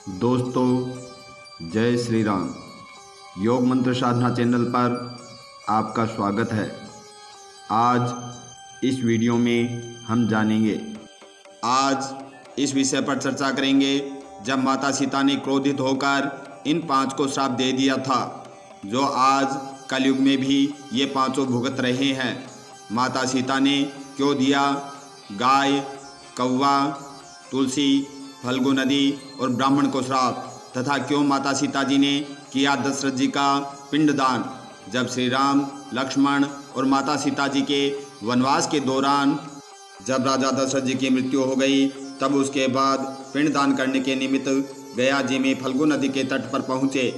दोस्तों जय श्री राम। योग मंत्र साधना चैनल पर आपका स्वागत है। आज इस वीडियो में हम जानेंगे, आज इस विषय पर चर्चा करेंगे जब माता सीता ने क्रोधित होकर इन 5 को श्राप दे दिया था, जो आज कलयुग में भी ये 5 भुगत रहे हैं। माता सीता ने क्यों दिया गाय, कौवा, तुलसी, फल्गु नदी और ब्राह्मण को श्राप, तथा क्यों माता सीता जी ने किया दशरथ जी का पिंडदान। जब श्री राम, लक्ष्मण और माता सीता जी के वनवास के दौरान जब राजा दशरथ जी की मृत्यु हो गई, तब उसके बाद पिंडदान करने के निमित्त गया जी में फल्गु नदी के तट पर पहुँचे।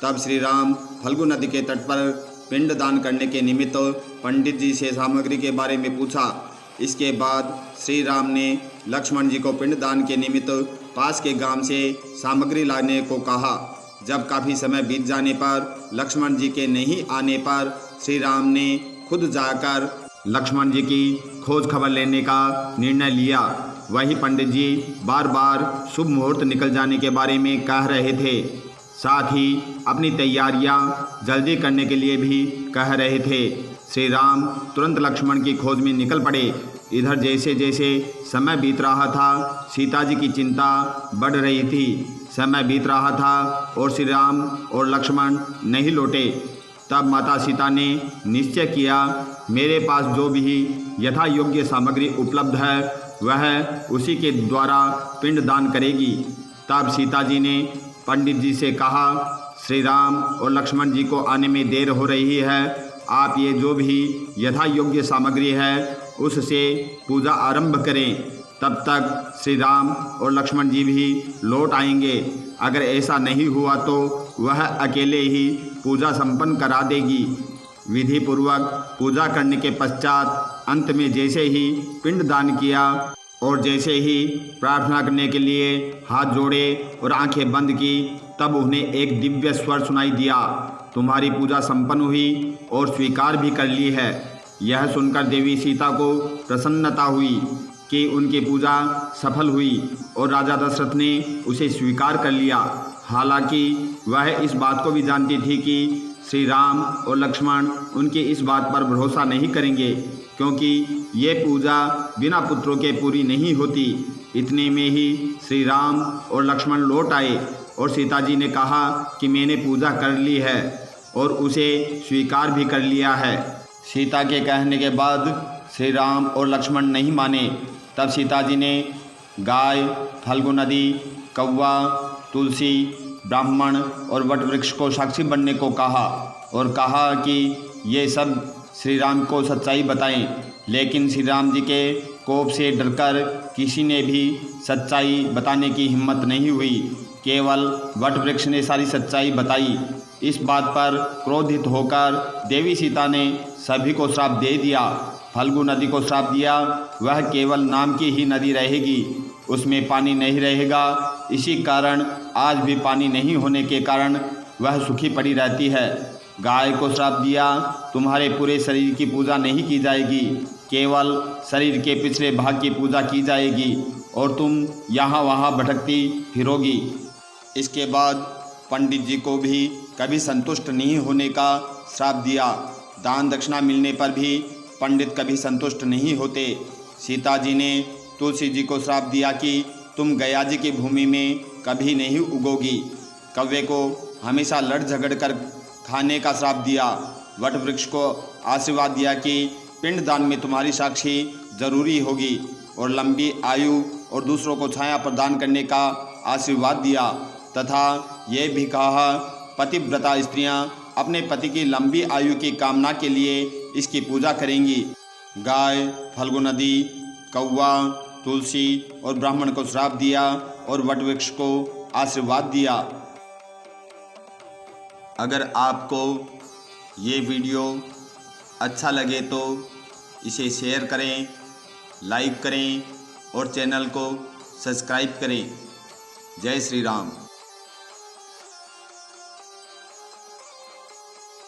तब श्री राम फल्गु नदी के तट पर पिंडदान करने के निमित्त पंडित जी से सामग्री के बारे में पूछा। इसके बाद श्री राम ने लक्ष्मण जी को पिंडदान के निमित्त पास के गांव से सामग्री लाने को कहा। जब काफ़ी समय बीत जाने पर लक्ष्मण जी के नहीं आने पर श्री राम ने खुद जाकर लक्ष्मण जी की खोज खबर लेने का निर्णय लिया। वही पंडित जी बार बार शुभ मुहूर्त निकल जाने के बारे में कह रहे थे, साथ ही अपनी तैयारियां जल्दी करने के लिए भी कह रहे थे। श्री राम तुरंत लक्ष्मण की खोज में निकल पड़े। इधर जैसे जैसे समय बीत रहा था, सीता जी की चिंता बढ़ रही थी। समय बीत रहा था और श्री राम और लक्ष्मण नहीं लौटे। तब माता सीता ने निश्चय किया, मेरे पास जो भी यथा योग्य सामग्री उपलब्ध है वह उसी के द्वारा पिंडदान करेगी। तब सीता जी ने पंडित जी से कहा, श्री राम और लक्ष्मण जी को आने में देर हो रही है, आप ये जो भी यथा योग्य सामग्री है उससे पूजा आरंभ करें। तब तक श्री राम और लक्ष्मण जी भी लौट आएंगे। अगर ऐसा नहीं हुआ तो वह अकेले ही पूजा संपन्न करा देगी। विधि पूर्वक पूजा करने के पश्चात अंत में जैसे ही पिंडदान किया और जैसे ही प्रार्थना करने के लिए हाथ जोड़े और आंखें बंद की, तब उन्हें एक दिव्य स्वर सुनाई दिया, तुम्हारी पूजा संपन्न हुई और स्वीकार भी कर ली है। यह सुनकर देवी सीता को प्रसन्नता हुई कि उनकी पूजा सफल हुई और राजा दशरथ ने उसे स्वीकार कर लिया। हालांकि वह इस बात को भी जानती थी कि श्री राम और लक्ष्मण उनकी इस बात पर भरोसा नहीं करेंगे, क्योंकि ये पूजा बिना पुत्रों के पूरी नहीं होती। इतने में ही श्री राम और लक्ष्मण लौट आए और सीता जी ने कहा कि मैंने पूजा कर ली है और उसे स्वीकार भी कर लिया है। सीता के कहने के बाद श्री राम और लक्ष्मण नहीं माने। तब सीता जी ने गाय, फल्गु नदी, कौवा, तुलसी, ब्राह्मण और वट वृक्ष को साक्षी बनने को कहा और कहा कि ये सब श्री राम को सच्चाई बताएं। लेकिन श्री राम जी के कोप से डरकर किसी ने भी सच्चाई बताने की हिम्मत नहीं हुई। केवल वट वृक्ष ने सारी सच्चाई बताई। इस बात पर क्रोधित होकर देवी सीता ने सभी को श्राप दे दिया। फल्गु नदी को श्राप दिया, वह केवल नाम की ही नदी रहेगी, उसमें पानी नहीं रहेगा। इसी कारण आज भी पानी नहीं होने के कारण वह सूखी पड़ी रहती है। गाय को श्राप दिया, तुम्हारे पूरे शरीर की पूजा नहीं की जाएगी, केवल शरीर के पिछले भाग की पूजा की जाएगी और तुम यहाँ वहाँ भटकती फिरोगी। इसके बाद पंडित जी को भी कभी संतुष्ट नहीं होने का श्राप दिया। दान दक्षिणा मिलने पर भी पंडित कभी संतुष्ट नहीं होते। सीता जी ने तुलसी जी को श्राप दिया कि तुम गया जी की भूमि में कभी नहीं उगोगी। कौवे को हमेशा लड़ झगड़ कर खाने का श्राप दिया। वट वृक्ष को आशीर्वाद दिया कि पिंडदान में तुम्हारी साक्षी जरूरी होगी और लंबी आयु और दूसरों को छाया प्रदान करने का आशीर्वाद दिया, तथा ये भी कहा पतिव्रता स्त्रियां अपने पति की लंबी आयु की कामना के लिए इसकी पूजा करेंगी। गाय, फल्गु नदी, कौवा, तुलसी और ब्राह्मण को श्राप दिया और वट वृक्ष को आशीर्वाद दिया। अगर आपको ये वीडियो अच्छा लगे तो इसे शेयर करें, लाइक करें और चैनल को सब्सक्राइब करें। जय श्री राम।